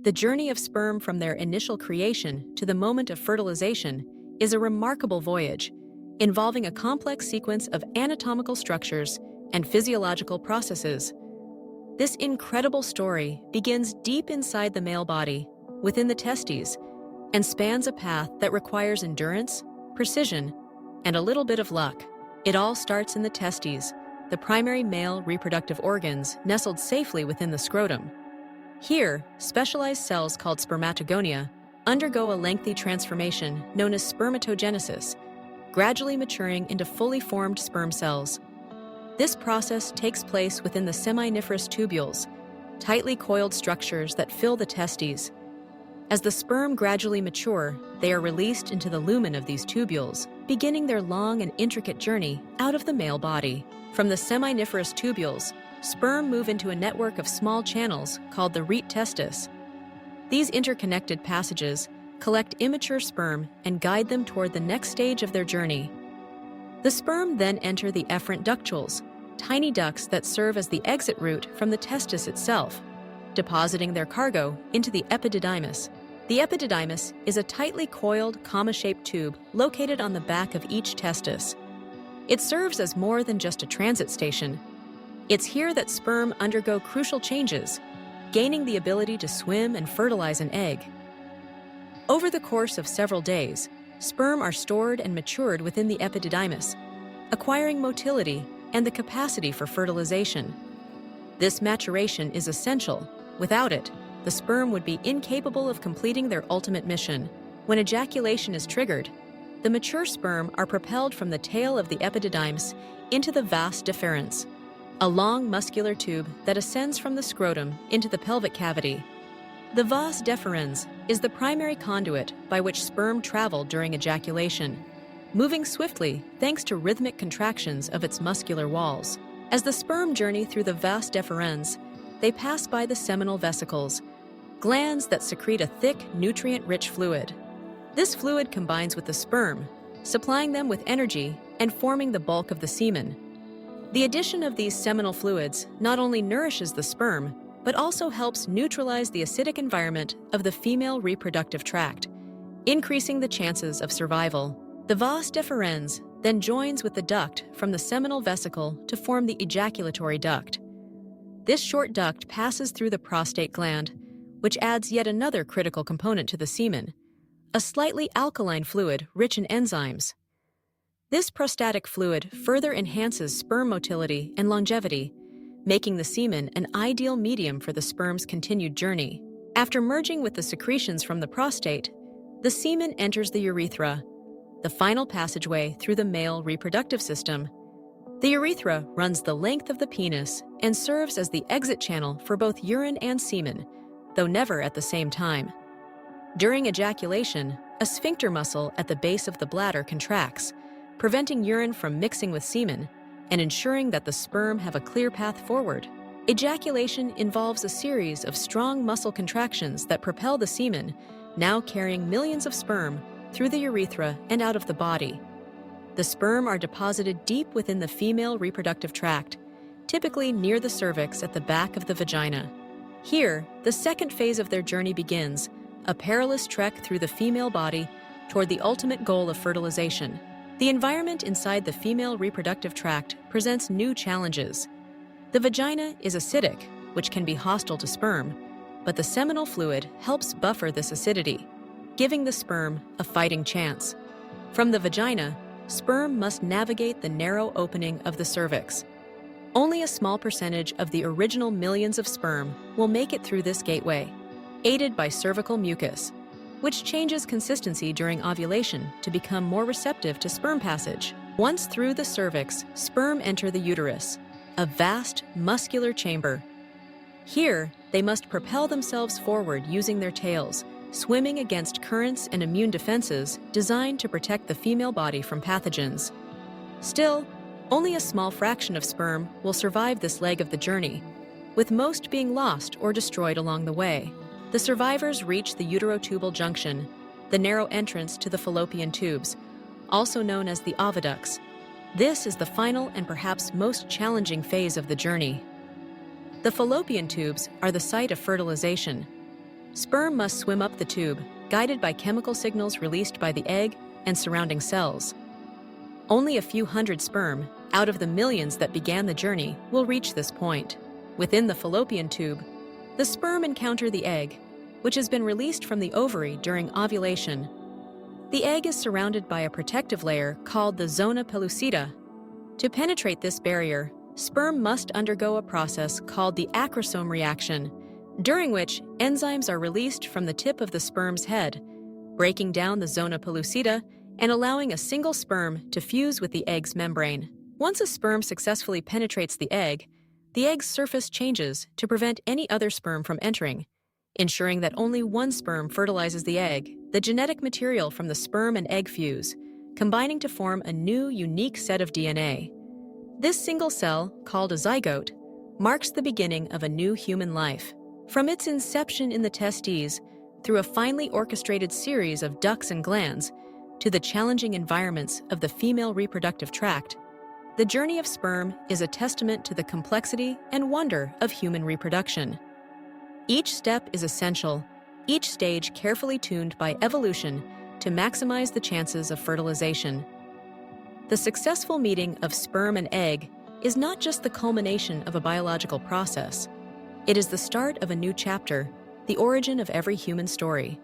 The journey of sperm from their initial creation to the moment of fertilization is a remarkable voyage, involving a complex sequence of anatomical structures and physiological processes. This incredible story begins deep inside the male body, within the testes, and spans a path that requires endurance, precision, and a little bit of luck. It all starts in the testes, the primary male reproductive organs nestled safely within the scrotum. Here, specialized cells called spermatogonia undergo a lengthy transformation known as spermatogenesis, gradually maturing into fully formed sperm cells. This process takes place within the seminiferous tubules, tightly coiled structures that fill the testes. As the sperm gradually mature, they are released into the lumen of these tubules, beginning their long and intricate journey out of the male body. From the seminiferous tubules, sperm move into a network of small channels called the rete testis. These interconnected passages collect immature sperm and guide them toward the next stage of their journey. The sperm then enter the efferent ductules, tiny ducts that serve as the exit route from the testis itself, depositing their cargo into the epididymis. The epididymis is a tightly coiled, comma-shaped tube located on the back of each testis. It serves as more than just a transit station. It's here that sperm undergo crucial changes, gaining the ability to swim and fertilize an egg. Over the course of several days, sperm are stored and matured within the epididymis, acquiring motility and the capacity for fertilization. This maturation is essential. Without it, the sperm would be incapable of completing their ultimate mission. When ejaculation is triggered, the mature sperm are propelled from the tail of the epididymis into the vas deferens, a long muscular tube that ascends from the scrotum into the pelvic cavity. The vas deferens is the primary conduit by which sperm travel during ejaculation, moving swiftly thanks to rhythmic contractions of its muscular walls. As the sperm journey through the vas deferens, they pass by the seminal vesicles, glands that secrete a thick, nutrient-rich fluid. This fluid combines with the sperm, supplying them with energy and forming the bulk of the semen. The addition of these seminal fluids not only nourishes the sperm, but also helps neutralize the acidic environment of the female reproductive tract, increasing the chances of survival. The vas deferens then joins with the duct from the seminal vesicle to form the ejaculatory duct. This short duct passes through the prostate gland, which adds yet another critical component to the semen, a slightly alkaline fluid rich in enzymes. This prostatic fluid further enhances sperm motility and longevity, making the semen an ideal medium for the sperm's continued journey. After merging with the secretions from the prostate, the semen enters the urethra, the final passageway through the male reproductive system. The urethra runs the length of the penis and serves as the exit channel for both urine and semen, though never at the same time. During ejaculation, a sphincter muscle at the base of the bladder contracts, preventing urine from mixing with semen and ensuring that the sperm have a clear path forward. Ejaculation involves a series of strong muscle contractions that propel the semen, now carrying millions of sperm, through the urethra and out of the body. The sperm are deposited deep within the female reproductive tract, typically near the cervix at the back of the vagina. Here, the second phase of their journey begins, a perilous trek through the female body toward the ultimate goal of fertilization. The environment inside the female reproductive tract presents new challenges. The vagina is acidic, which can be hostile to sperm, but the seminal fluid helps buffer this acidity, giving the sperm a fighting chance. From the vagina, sperm must navigate the narrow opening of the cervix. Only a small percentage of the original millions of sperm will make it through this gateway, aided by cervical mucus, which changes consistency during ovulation to become more receptive to sperm passage. Once through the cervix, sperm enter the uterus, a vast, muscular chamber. Here, they must propel themselves forward using their tails, swimming against currents and immune defenses designed to protect the female body from pathogens. Still, only a small fraction of sperm will survive this leg of the journey, with most being lost or destroyed along the way. The survivors reach the uterotubal junction, the narrow entrance to the fallopian tubes, also known as the oviducts. This is the final and perhaps most challenging phase of the journey. The fallopian tubes are the site of fertilization. Sperm must swim up the tube, guided by chemical signals released by the egg and surrounding cells. Only a few hundred sperm, out of the millions that began the journey, will reach this point. Within the fallopian tube, the sperm encounter the egg, which has been released from the ovary during ovulation. The egg is surrounded by a protective layer called the zona pellucida. To penetrate this barrier, sperm must undergo a process called the acrosome reaction, during which enzymes are released from the tip of the sperm's head, breaking down the zona pellucida and allowing a single sperm to fuse with the egg's membrane. Once a sperm successfully penetrates the egg's surface changes to prevent any other sperm from entering, ensuring that only one sperm fertilizes the egg. The genetic material from the sperm and egg fuse, combining to form a new, unique set of DNA. This single cell, called a zygote, marks the beginning of a new human life. From its inception in the testes, through a finely orchestrated series of ducts and glands, to the challenging environments of the female reproductive tract, the journey of sperm is a testament to the complexity and wonder of human reproduction. Each step is essential, each stage carefully tuned by evolution to maximize the chances of fertilization. The successful meeting of sperm and egg is not just the culmination of a biological process. It is the start of a new chapter, the origin of every human story.